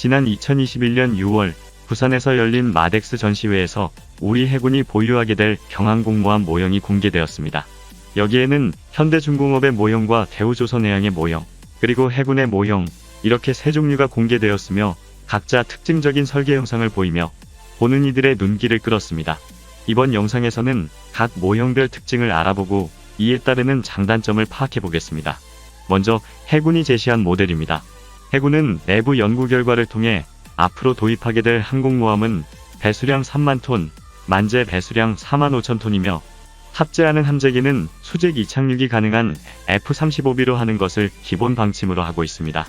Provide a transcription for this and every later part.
지난 2021년 6월 부산에서 열린 마덱스 전시회에서 우리 해군이 보유하게 될 경항공모함 모형이 공개되었습니다. 여기에는 현대중공업의 모형과 대우조선해양의 모형, 그리고 해군의 모형, 이렇게 세 종류가 공개되었으며 각자 특징적인 설계 형상을 보이며 보는 이들의 눈길을 끌었습니다. 이번 영상에서는 각 모형별 특징을 알아보고 이에 따르는 장단점을 파악해보겠습니다. 먼저 해군이 제시한 모델입니다. 해군은 내부 연구 결과를 통해 앞으로 도입하게 될 항공모함은 배수량 3만 톤, 만재 배수량 4만 5천 톤이며 탑재하는 함재기는 수직 이착륙이 가능한 F-35B로 하는 것을 기본 방침으로 하고 있습니다.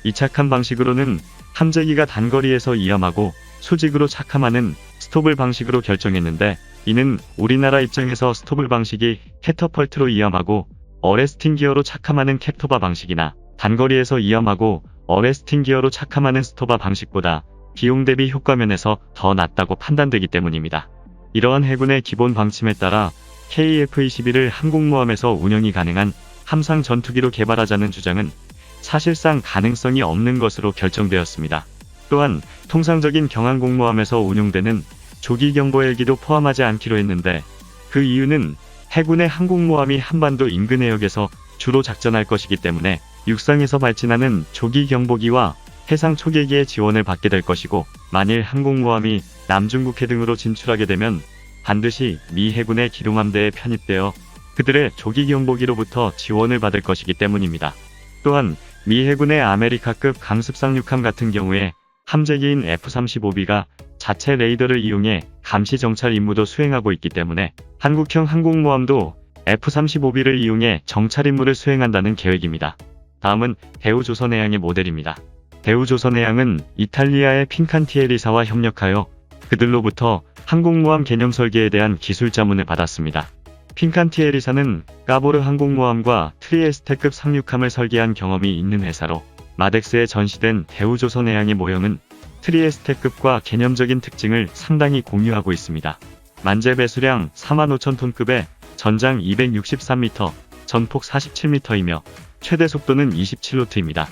이착함 방식으로는 함재기가 단거리에서 이함하고 수직으로 착함하는 스토블 방식으로 결정했는데, 이는 우리나라 입장에서 스토블 방식이 캐터펄트로 이함하고 어레스팅 기어로 착함하는 캡토바 방식이나 단거리에서 이함하고 어레스팅 기어로 착함하는 스토바 방식보다 비용 대비 효과면에서 더 낫다고 판단되기 때문입니다. 이러한 해군의 기본 방침에 따라 KF-21을 항공모함에서 운영이 가능한 함상 전투기로 개발하자는 주장은 사실상 가능성이 없는 것으로 결정되었습니다. 또한 통상적인 경항공모함에서 운용되는 조기경보 헬기도 포함하지 않기로 했는데, 그 이유는 해군의 항공모함이 한반도 인근 해역에서 주로 작전할 것이기 때문에 육상에서 발진하는 조기경보기와 해상 초계기의 지원을 받게 될 것이고, 만일 항공모함이 남중국해 등으로 진출하게 되면 반드시 미 해군의 기동함대에 편입되어 그들의 조기경보기로부터 지원을 받을 것이기 때문입니다. 또한 미 해군의 아메리카급 강습 상륙함 같은 경우에 함재기인 F-35B가 자체 레이더를 이용해 감시 정찰 임무도 수행하고 있기 때문에 한국형 항공모함도 F-35B를 이용해 정찰 임무를 수행한다는 계획입니다. 다음은 대우조선해양의 모델입니다. 대우조선해양은 이탈리아의 핀칸티에리사와 협력하여 그들로부터 항공모함 개념 설계에 대한 기술 자문을 받았습니다. 핀칸티에리사는 까보르 항공모함과 트리에스테급 상륙함을 설계한 경험이 있는 회사로, 마덱스에 전시된 대우조선해양의 모형은 트리에스테급과 개념적인 특징을 상당히 공유하고 있습니다. 만재 배수량 4만 5천 톤급에 전장 263m, 전폭 47m이며 최대 속도는 27노트입니다.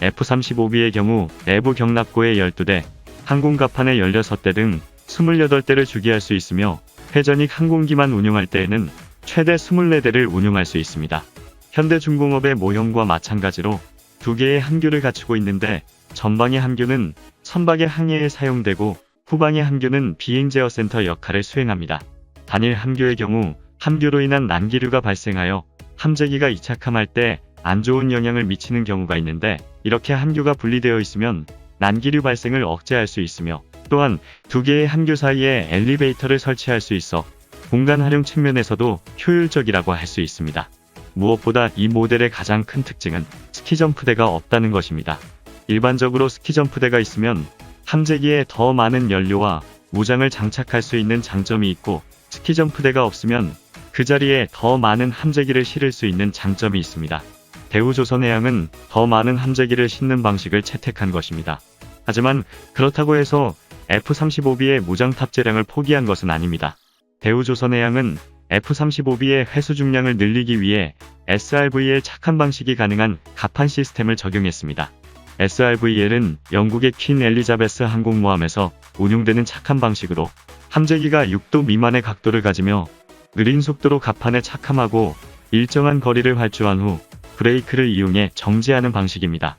F-35B의 경우 내부 경납고에 12대, 항공갑판에 16대 등 28대를 주기할 수 있으며 회전익 항공기만 운용할 때에는 최대 24대를 운용할 수 있습니다. 현대중공업의 모형과 마찬가지로 두 개의 함교를 갖추고 있는데, 전방의 함교는 선박의 항해에 사용되고 후방의 함교는 비행 제어 센터 역할을 수행합니다. 단일 함교의 경우 함교로 인한 난기류가 발생하여 함재기가 이착함할 때 안 좋은 영향을 미치는 경우가 있는데, 이렇게 함교가 분리되어 있으면 난기류 발생을 억제할 수 있으며, 또한 두 개의 함교 사이에 엘리베이터를 설치할 수 있어 공간 활용 측면에서도 효율적이라고 할 수 있습니다. 무엇보다 이 모델의 가장 큰 특징은 스키점프대가 없다는 것입니다. 일반적으로 스키점프대가 있으면 함재기에 더 많은 연료와 무장을 장착할 수 있는 장점이 있고, 스키점프대가 없으면 그 자리에 더 많은 함재기를 실을 수 있는 장점이 있습니다. 대우조선해양은 더 많은 함재기를 싣는 방식을 채택한 것입니다. 하지만 그렇다고 해서 F-35B의 무장 탑재량을 포기한 것은 아닙니다. 대우조선해양은 F-35B의 회수 중량을 늘리기 위해 SRVL 착함 방식이 가능한 갑판 시스템을 적용했습니다. SRVL은 영국의 퀸 엘리자베스 항공모함에서 운용되는 착함 방식으로 함재기가 6도 미만의 각도를 가지며 느린 속도로 갑판에 착함하고 일정한 거리를 활주한 후 브레이크를 이용해 정지하는 방식입니다.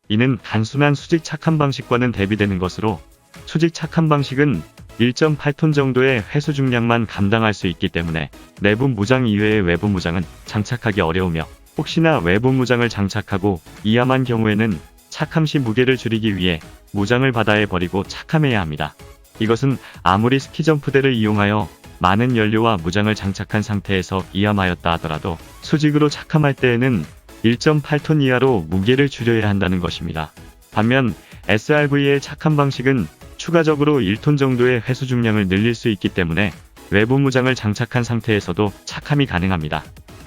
이는 단순한 수직 착함 방식과는 대비되는 것으로, 수직 착함 방식은 1.8톤 정도의 회수 중량만 감당할 수 있기 때문에 내부 무장 이외의 외부 무장은 장착하기 어려우며, 혹시나 외부 무장을 장착하고 이함한 경우에는 착함 시 무게를 줄이기 위해 무장을 바다에 버리고 착함해야 합니다. 이것은 아무리 스키점프대를 이용하여 많은 연료와 무장을 장착한 상태에서 이함하였다 하더라도 수직으로 착함할 때에는 1.8톤 이하로 무게를 줄여야 한다는 것입니다. 반면 SRV의 착함 방식은 추가적으로 1톤 정도의 회수 중량을 늘릴 수 있기 때문에 외부 무장을 장착한 상태에서도 착함이 가능합니다.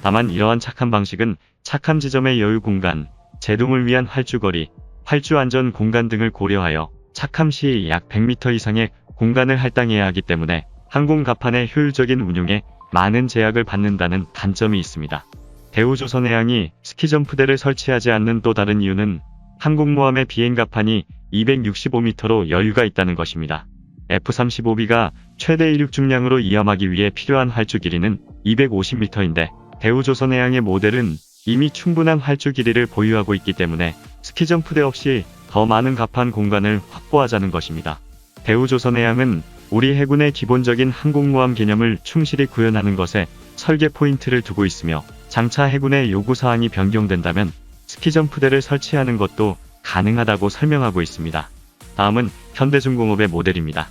다만 이러한 착함 방식은 착함 지점의 여유 공간, 제동을 위한 활주거리, 활주 안전 공간 등을 고려하여 착함 시 약 100m 이상의 공간을 할당해야 하기 때문에 항공 갑판의 효율적인 운용에 많은 제약을 받는다는 단점이 있습니다. 대우조선해양이 스키점프대를 설치하지 않는 또 다른 이유는 항공모함의 비행갑판이 265m로 여유가 있다는 것입니다. F-35B가 최대 이륙 중량으로 이함하기 위해 필요한 활주 길이는 250m인데 대우조선해양의 모델은 이미 충분한 활주 길이를 보유하고 있기 때문에 스키점프대 없이 더 많은 갑판 공간을 확보하자는 것입니다. 대우조선해양은 우리 해군의 기본적인 항공모함 개념을 충실히 구현하는 것에 설계 포인트를 두고 있으며 장차 해군의 요구사항이 변경된다면 스키점프대를 설치하는 것도 가능하다고 설명하고 있습니다. 다음은 현대중공업의 모델입니다.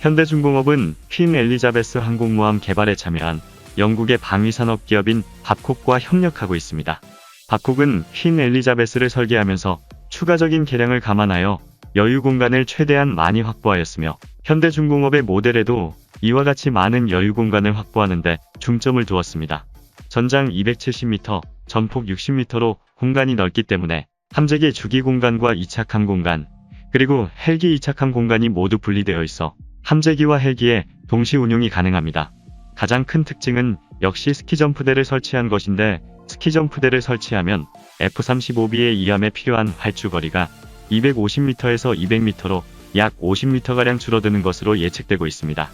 현대중공업은 퀸 엘리자베스 항공모함 개발에 참여한 영국의 방위산업 기업인 밥콕과 협력하고 있습니다. 밥콕은 퀸 엘리자베스를 설계하면서 추가적인 개량을 감안하여 여유 공간을 최대한 많이 확보하였으며 현대중공업의 모델에도 이와 같이 많은 여유 공간을 확보하는 데 중점을 두었습니다. 전장 270m, 전폭 60m로 공간이 넓기 때문에 함재기 주기 공간과 이착함 공간, 그리고 헬기 이착함 공간이 모두 분리되어 있어 함재기와 헬기의 동시 운용이 가능합니다. 가장 큰 특징은 역시 스키점프대를 설치한 것인데 스키점프대를 설치하면 F-35B의 이함에 필요한 활주 거리가 250m에서 200m로 약 50m가량 줄어드는 것으로 예측되고 있습니다.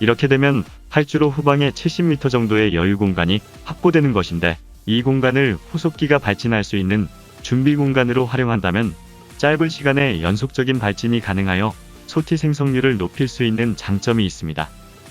이렇게 되면 활주로 후방에 70m 정도의 여유 공간이 확보되는 것인데 이 공간을 후속기가 발진할 수 있는 준비 공간으로 활용한다면 짧은 시간에 연속적인 발진이 가능하여 소티 생성률을 높일 수 있는 장점이 있습니다.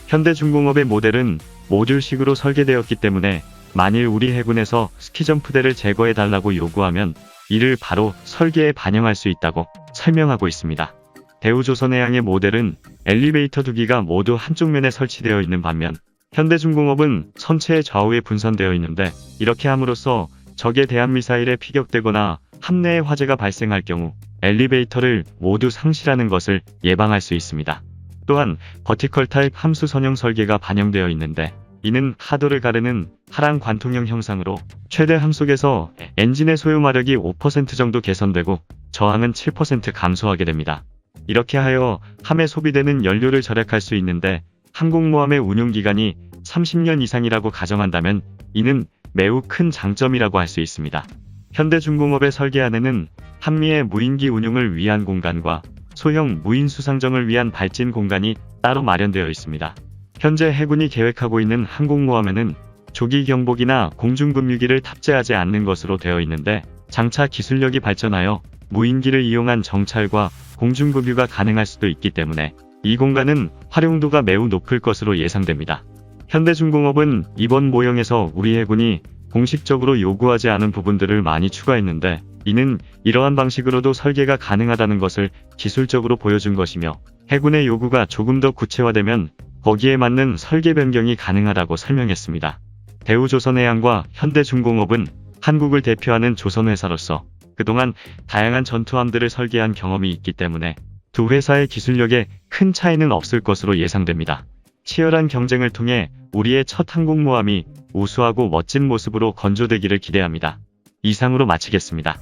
현대중공업의 모델은 모듈식으로 설계되었기 때문에 만일 우리 해군에서 스키점프대를 제거해달라고 요구하면 이를 바로 설계에 반영할 수 있다고 설명하고 있습니다. 대우조선해양의 모델은 엘리베이터 2기가 모두 한쪽 면에 설치되어 있는 반면 현대중공업은 선체의 좌우에 분산되어 있는데 이렇게 함으로써 적의 대한미사일에 피격되거나 함내에 화재가 발생할 경우 엘리베이터를 모두 상실하는 것을 예방할 수 있습니다. 또한 버티컬 타입 함수 선형 설계가 반영되어 있는데 이는 하도를 가르는 하랑 관통형 형상으로 최대 함속에서 엔진의 소요 마력이 5% 정도 개선되고 저항은 7% 감소하게 됩니다. 이렇게 하여 함에 소비되는 연료를 절약할 수 있는데 항공모함의 운용기간이 30년 이상이라고 가정한다면 이는 매우 큰 장점이라고 할 수 있습니다. 현대중공업의 설계 안에는 한미의 무인기 운용을 위한 공간과 소형 무인 수상정을 위한 발진 공간이 따로 마련되어 있습니다. 현재 해군이 계획하고 있는 항공모함에는 조기 경보기나 공중급유기를 탑재하지 않는 것으로 되어 있는데 장차 기술력이 발전하여 무인기를 이용한 정찰과 공중급유가 가능할 수도 있기 때문에 이 공간은 활용도가 매우 높을 것으로 예상됩니다. 현대중공업은 이번 모형에서 우리 해군이 공식적으로 요구하지 않은 부분들을 많이 추가했는데 이는 이러한 방식으로도 설계가 가능하다는 것을 기술적으로 보여준 것이며 해군의 요구가 조금 더 구체화되면 거기에 맞는 설계 변경이 가능하다고 설명했습니다. 대우조선해양과 현대중공업은 한국을 대표하는 조선회사로서 그동안 다양한 전투함들을 설계한 경험이 있기 때문에 두 회사의 기술력에 큰 차이는 없을 것으로 예상됩니다. 치열한 경쟁을 통해 우리의 첫 항공모함이 우수하고 멋진 모습으로 건조되기를 기대합니다. 이상으로 마치겠습니다.